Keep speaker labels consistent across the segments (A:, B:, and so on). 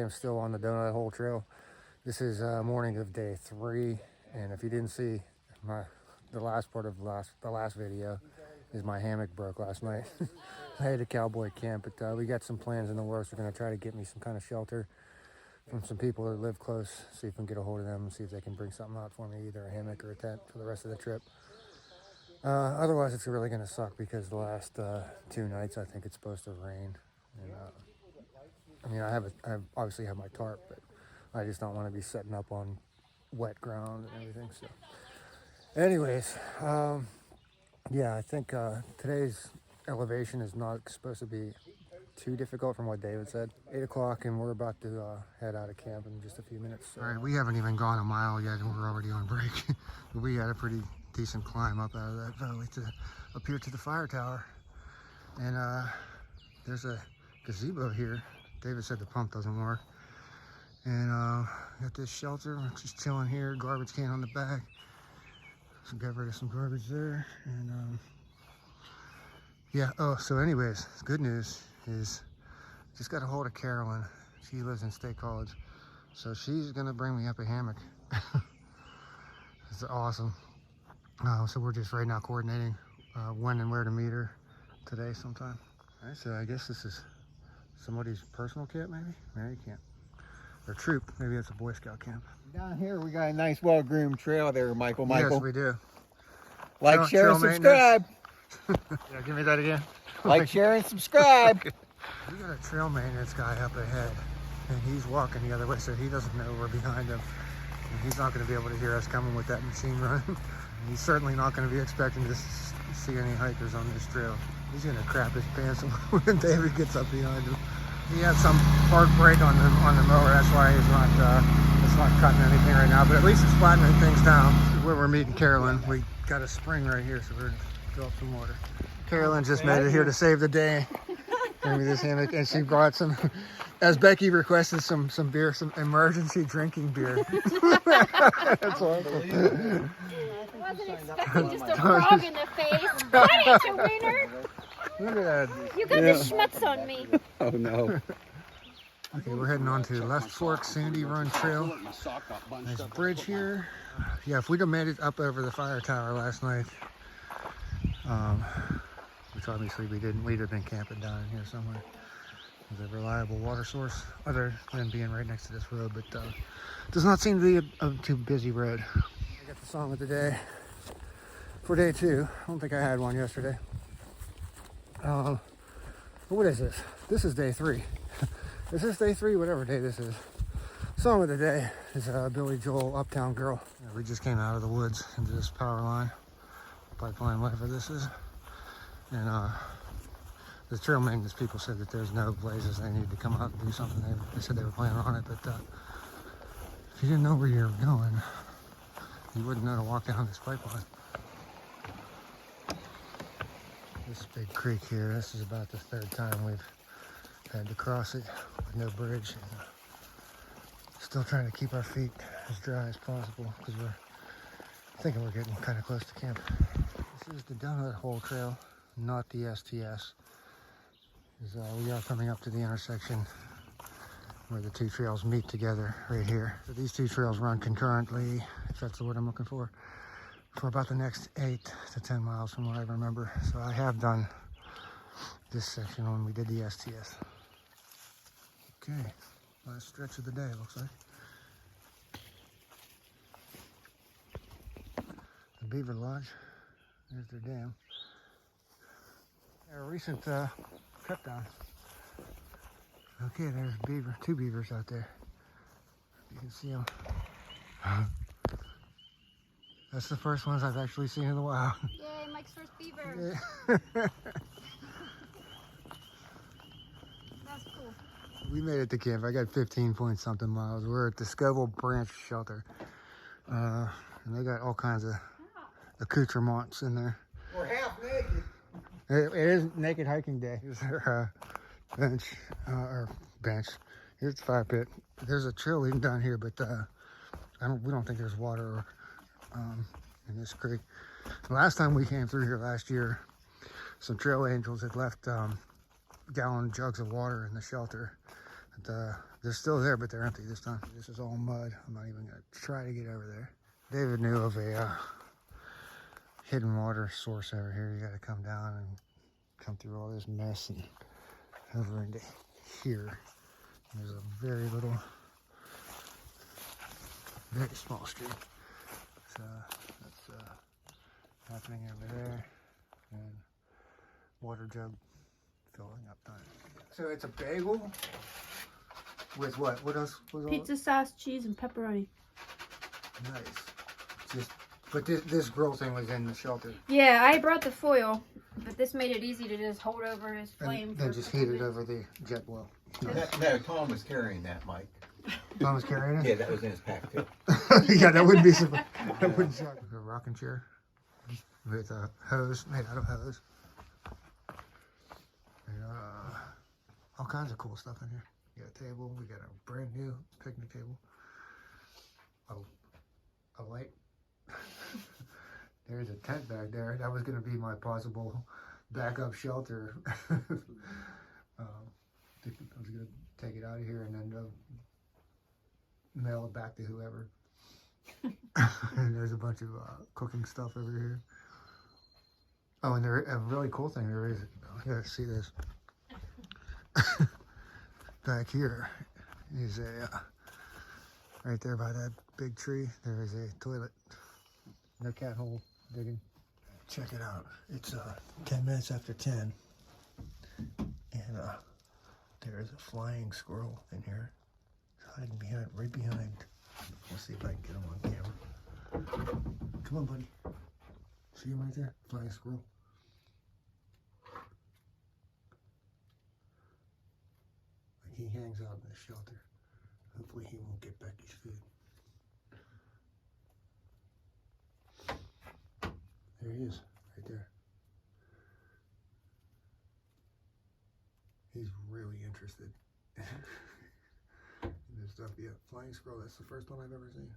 A: am still on the Donut Hole Trail. This is morning of day 3, and if you didn't see the last part of the last video, is my hammock broke last night. I had a cowboy camp, but we got some plans in the works. We're going to try to get me some kind of shelter from some people that live close, see if we can get a hold of them and see if they can bring something out for me, either a hammock or a tent for the rest of the trip. Otherwise, it's really going to suck because the last 2 nights I think it's supposed to rain. And, I mean, I obviously have my tarp, but I just don't want to be setting up on wet ground and everything. So, anyways, yeah, I think today's elevation is not supposed to be too difficult from what David said. 8 o'clock, and we're about to head out of camp in just a few minutes. So. All right, we haven't even gone a mile yet, and we're already on break. We had a pretty decent climb up out of that valley up here to the fire tower. And there's a gazebo here. David said the pump doesn't work. And got this shelter, we're just chilling here, garbage can on the back. So got rid of some garbage there. And yeah, oh, so anyways, good news is just got a hold of Carolyn. She lives in State College. So she's gonna bring me up a hammock. It's awesome. So we're just right now coordinating when and where to meet her today sometime. All right, so I guess this is somebody's personal camp, maybe camp. Or troop, maybe it's a Boy Scout camp.
B: Down here we got a nice well-groomed trail there, Michael.
A: Yes, we do.
B: Like, share, and subscribe.
A: Yeah, give me that again.
B: Like, share, and subscribe.
A: We got a trail maintenance guy up ahead, and he's walking the other way, so he doesn't know we're behind him. And he's not going to be able to hear us coming with that machine running. He's certainly not going to be expecting to see any hikers on this trail. He's going to crap his pants when David gets up behind him. He had some part break on the mower, that's why it's not cutting anything right now, but at least it's flattening things down. This is where we're meeting Carolyn. We got a spring right here, so we're going to fill up some water. Carolyn just made it here to save the day. Bring me this hammock, and she brought some, as Becky requested, some beer, some emergency drinking beer. That's awesome.
C: I wasn't expecting just a frog in the face. Why didn't you, Wiener?
A: Look at that.
C: You got the schmutz on me.
B: Oh no.
A: Okay, we're heading on to Left Fork Sandy Run Trail. Nice bridge here. Yeah, if we'd have made it up over the fire tower last night, which obviously we didn't, we'd have been camping down in here somewhere. There's a reliable water source, other than being right next to this road, but does not seem to be a too busy road. I got the song of the day for day 2. I don't think I had one yesterday. What is this? This is day 3. Is this day 3? Whatever day this is. Song of the day is Billy Joel, Uptown Girl. Yeah, we just came out of the woods into this power line, pipeline, whatever this is. And the trail maintenance people said that there's no blazes. They need to come out and do something. They said they were planning on it, but if you didn't know where you were going, you wouldn't know to walk down this pipeline. This big creek here, this is about the 3rd time we've had to cross it with no bridge. And, still trying to keep our feet as dry as possible because we're thinking we're getting kind of close to camp. This is the Donut Hole Trail, not the STS. We are coming up to the intersection where the 2 trails meet together right here. So these 2 trails run concurrently, if that's the word I'm looking for about the next 8 to 10 miles from what I remember. So I have done this section when we did the STS. Okay, last stretch of the day, it looks like. The Beaver Lodge, there's their dam. A recent cut down. Okay, there's 2 beavers out there. You can see them. That's the first ones I've actually seen in a while.
C: Yay, Mike's first beaver.
A: Yeah.
C: That's cool.
A: We made it to camp. I got 15 point something miles. We're at the Scoville Branch Shelter. And they got all kinds of accoutrements in there.
B: We're half naked.
A: It is naked hiking day. Here's our bench, Here's the fire pit. There's a trail leading down here, but we don't think there's water in this creek. The last time we came through here last year, some trail angels had left gallon jugs of water in the shelter. But, they're still there, but they're empty this time. This is all mud. I'm not even gonna try to get over there. David knew of a hidden water source over here. You gotta come down and come through all this mess and over into here. There's a very small stream. So that's happening over there. And water jug filling up time. So it's a bagel with what? What else was on it?
C: Pizza sauce, cheese, and pepperoni.
A: Nice. But this grill thing was in the shelter.
C: Yeah, I brought the foil, but this made it easy to just hold over his flame.
A: And then just heat it over the jet boil.
B: No, Tom was carrying that, Mike.
A: Tom was carrying it?
B: Yeah, that was in his pack too.
A: Yeah, that wouldn't be so bad. That wouldn't shock. A rocking chair with a hose, made out of hose. And, all kinds of cool stuff in here. We got a table. We got a brand new picnic table. A light. There's a tent back there. That was going to be my possible backup shelter. I was going to take it out of here and then mail it back to whoever. And there's a bunch of cooking stuff over here. Oh, and a really cool thing there is, you gotta see this. Back here is a, right there by that big tree, there is a toilet. No cat hole digging. Check it out. It's 10 minutes after 10. And there is a flying squirrel in here. It's hiding behind, right behind. Let's see if I can get him on camera. Come on, buddy. See him right there? Flying squirrel. Like he hangs out in the shelter. Hopefully he won't get Becky's food. There he is, right there. He's really interested in this stuff. Yeah, flying squirrel, that's the first one I've ever seen.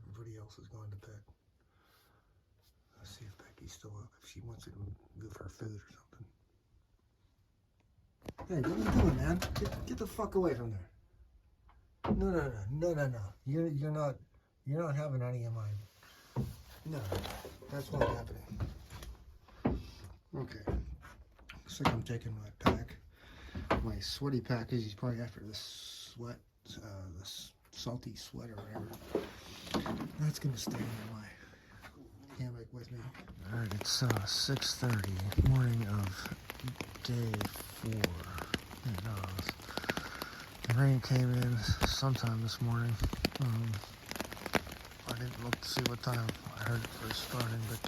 A: Everybody else has gone to bed. Let's see if Becky's still up, if she wants to move her food or something. Hey, what are you doing, man? Get the fuck away from there. No. You're not having any of mine. No, that's not happening. Okay. Looks like I'm taking my pack. My sweaty pack is probably after the sweat, the salty sweat or whatever. That's gonna stay in my hammock with me. All right, it's 6:30, morning of day 4. The rain came in sometime this morning. I didn't look to see what time I heard it first starting, but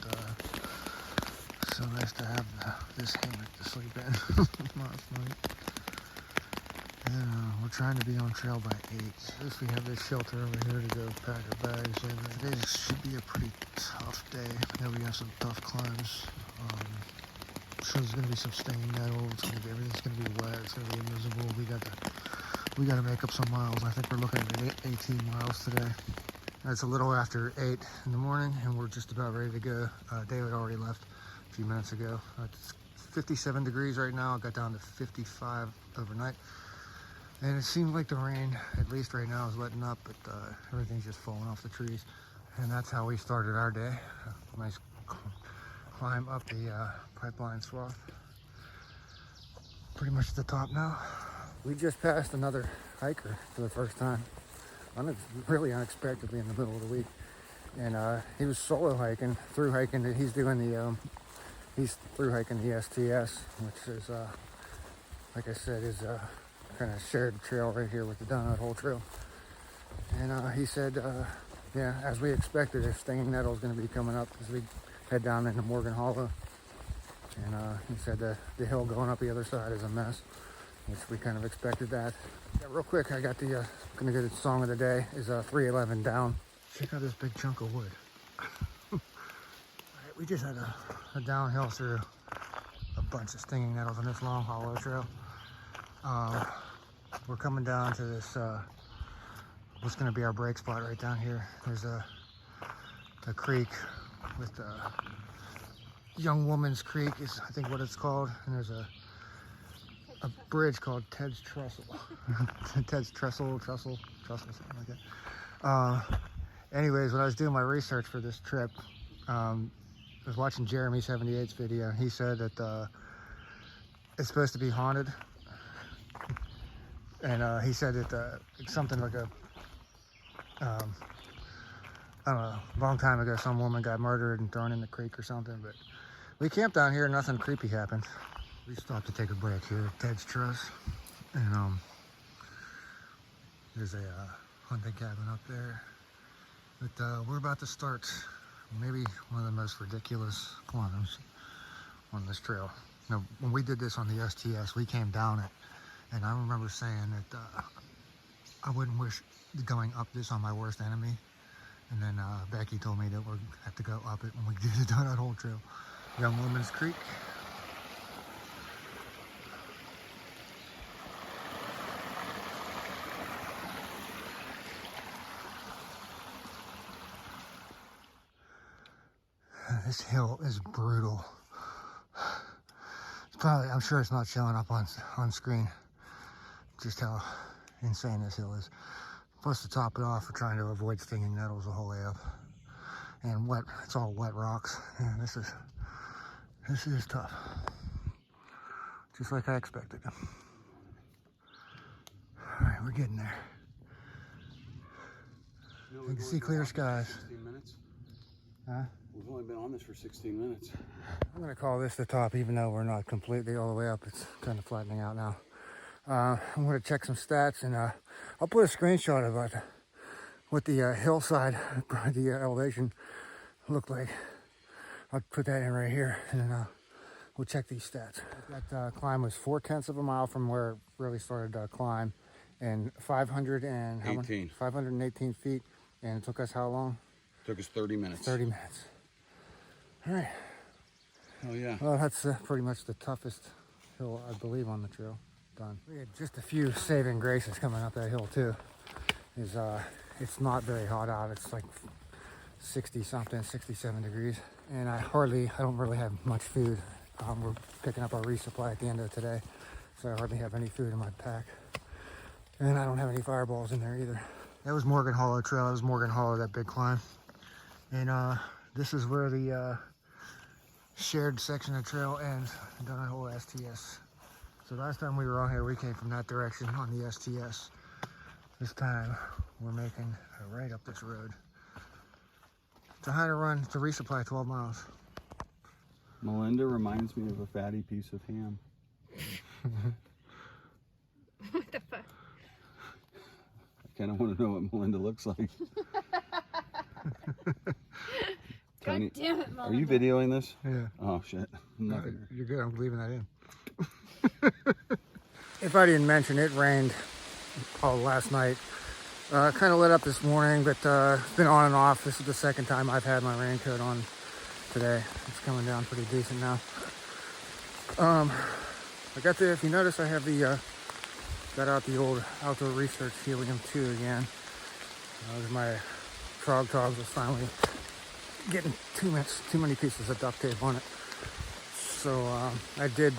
A: it's so nice to have this hammock to sleep in last night. And we're trying to be on trail by 8. If we have this shelter over here to go pack our bags in, today should be a pretty tough day. I know we have some tough climbs. So there's going to be some stinging nettle. Everything's going to be wet. It's going to be miserable. We got to make up some miles. I think we're looking at 18 miles today. It's a little after 8 in the morning, and we're just about ready to go. David already left a few minutes ago. It's 57 degrees right now. It got down to 55 overnight. And it seems like the rain, at least right now, is letting up, but everything's just falling off the trees. And that's how we started our day. A nice climb up the pipeline swath. Pretty much at the top now. We just passed another hiker for the first time. Really unexpectedly in the middle of the week. And he was solo hiking, through hiking. He's doing the, he's through hiking the STS, which is, like I said, is kind of shared trail right here with the Donut Hole Trail. And he said, yeah, as we expected, a stinging nettle is going to be coming up as we head down into Morgan Hollow. And he said the hill going up the other side is a mess, which we kind of expected that. Yeah, real quick, I got the gonna get the song of the day is 311 Down. Check out this big chunk of wood. All right, we just had a downhill through a bunch of stinging nettles on this long hollow trail. We're coming down to this what's gonna be our break spot right down here. There's a creek with Young Woman's Creek is I think what it's called, and there's a bridge called Ted's Trestle. Ted's Trestle, something like that. Anyways, when I was doing my research for this trip, I was watching Jeremy 78's video. He said that it's supposed to be haunted, and he said that it's something like a I don't know, a long time ago some woman got murdered and thrown in the creek or something, but we camped down here and nothing creepy happened. We stopped to take a break here at Ted's Truss, and there's a hunting cabin up there. But we're about to start maybe one of the most ridiculous climbs on this trail. Now, when we did this on the STS, we came down it, and I remember saying that I wouldn't wish going up this on my worst enemy. And then Becky told me that we'll have to go up it when we do the Donut Hole Trail. Young Woman's Creek. This hill is brutal. It's probably, I'm sure it's not showing up on screen just how insane this hill is. Plus, to top it off, we're trying to avoid stinging nettles the whole way up. And wet, it's all wet rocks. Yeah, this is tough. Just like I expected. All right, we're getting there.
D: No,
A: You can see clear skies.
D: 16 minutes.
A: Huh?
D: We've only been on this for 16 minutes.
A: I'm gonna call this the top, even though we're not completely all the way up. It's kind of flattening out now. I'm gonna check some stats, and I'll put a screenshot of what the hillside, the elevation looked like. I'll put that in right here, and then we'll check these stats. That climb was 0.4 of a mile from where it really started to climb, and 518 feet, and it took us how long?
D: Took us 30 minutes.
A: 30 minutes. All right.
D: Oh yeah.
A: Well, that's pretty much the toughest hill, I believe, on the trail. Done. We had just a few saving graces coming up that hill too. It's not very hot out. It's like 60 something, 67 degrees, and I don't really have much food. We're picking up our resupply at the end of today, so I hardly have any food in my pack, and I don't have any fireballs in there either. That was Morgan Hollow Trail. That was Morgan Hollow, that big climb, and this is where the shared section of trail ends. Donut Hole STS. So last time we were on here, we came from that direction on the STS. This time, we're making a right up this road. It's a high to run to resupply 12 miles.
D: Melinda reminds me of a fatty piece of ham.
C: What the fuck?
D: I kind of want to know what Melinda looks like.
C: God damn it, Mom.
D: Are you videoing this?
A: Yeah.
D: Oh shit. I'm not gonna...
A: You're good, I'm leaving that in. If I didn't mention, it rained all last night. Kind of lit up this morning, but it's been on and off. This is the second time I've had my raincoat on today. It's coming down pretty decent now. I got if you notice, I have got out the old Outdoor Research Helium 2 again. My frog togs was finally getting too many pieces of duct tape on it. So I did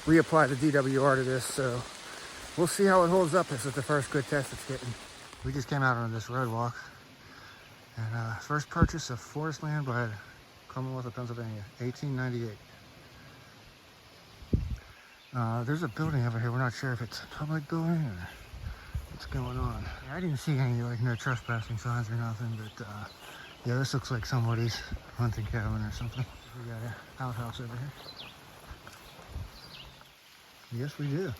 A: reapply the DWR to this, so we'll see how it holds up. This is the first good test it's getting. We just came out on this road walk, and first purchase of forest land by Commonwealth of Pennsylvania, 1898. There's a building over here. We're not sure if it's a public building or what's going on. I didn't see any like no trespassing signs or nothing, but yeah, this looks like somebody's hunting cabin or something. We got an outhouse over here. Yes, we do.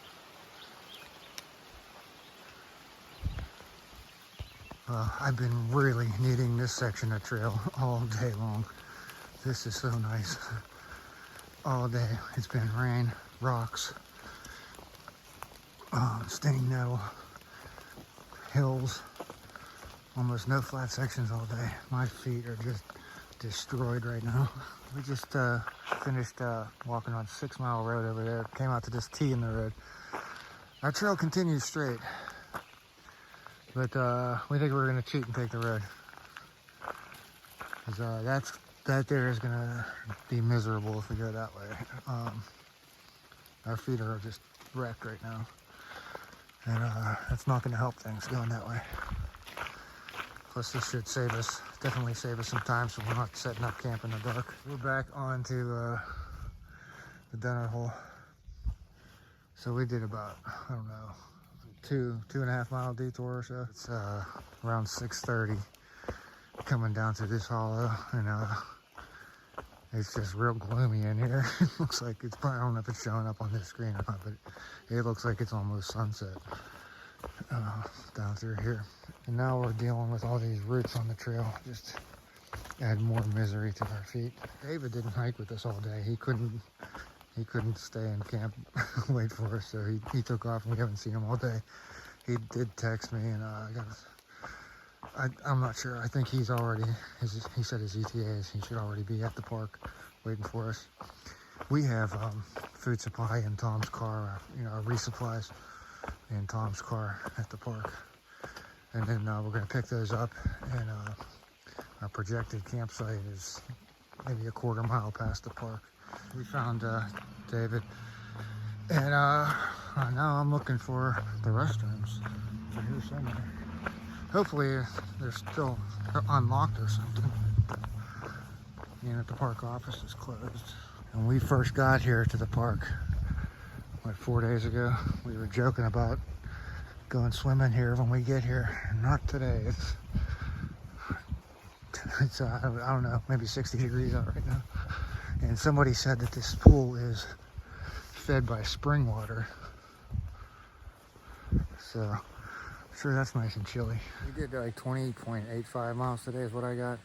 A: I've been really needing this section of trail all day long. This is so nice. All day. It's been rain, rocks, stinging nettle, hills, almost no flat sections all day. My feet are just destroyed right now. We just finished walking on 6 Mile Road over there. Came out to this T in the road. Our trail continues straight, but we think we're gonna cheat and take the road. because that there is gonna be miserable if we go that way. Our feet are just wrecked right now, and that's not gonna help things going that way. Plus, this should definitely save us some time, so we're not setting up camp in the dark. We're back onto the donut hole. So we did about, I don't know, 2.5 mile detour or so. It's around 6:30 coming down to this hollow, and it's just real gloomy in here. It looks like it's probably, I don't know if it's showing up on this screen or not, but it looks like it's almost sunset down through here. And now we're dealing with all these roots on the trail, just add more misery to our feet. David didn't hike with us all day. He couldn't stay in camp, wait for us, so he took off, and we haven't seen him all day. He did text me, and I'm not sure. I think he's already, he said his ETA is he should already be at the park waiting for us. We have food supply in Tom's car, our resupplies in Tom's car at the park. And then we're going to pick those up, and our projected campsite is maybe a 1/4 mile past the park. We found David, and now I'm looking for the restrooms. They're here somewhere. Hopefully they're still unlocked or something. And at the park office is closed. When we first got here to the park, 4 days ago, we were joking about going swimming here when we get here. Not today. It's I don't know, maybe 60 degrees out right now. And somebody said that this pool is fed by spring water. So, I'm sure that's nice and chilly. We did like 20.85 miles today is what I got.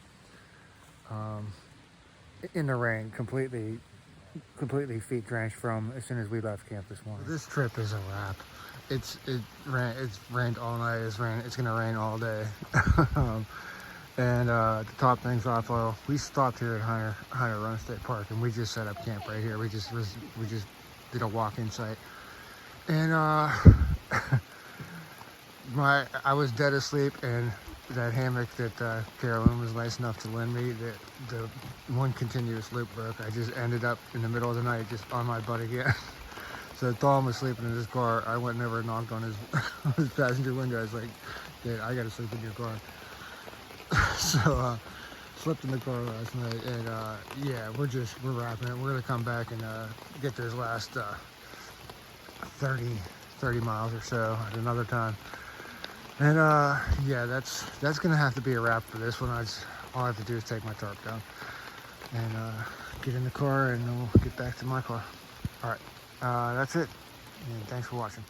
A: In the rain, completely feet drenched from as soon as we left camp this morning. This trip is a wrap. It's rained all night. It's gonna rain all day. And to top things off, we stopped here at Hunter Run State Park, and we just set up camp right here. We just did a walk-in site, and I was dead asleep, and that hammock that Carolyn was nice enough to lend me, the one continuous loop broke. I just ended up in the middle of the night just on my butt again. So Tom was sleeping in his car. I went and over and knocked on his passenger window. I was like, "Dude, I gotta sleep in your car." So slept in the car last night, and yeah, we're wrapping it. We're gonna come back and get those last 30 miles or so at another time. And yeah, that's gonna have to be a wrap for this one. All I have to do is take my tarp down and get in the car, and then we'll get back to my car. All right, that's it, and thanks for watching.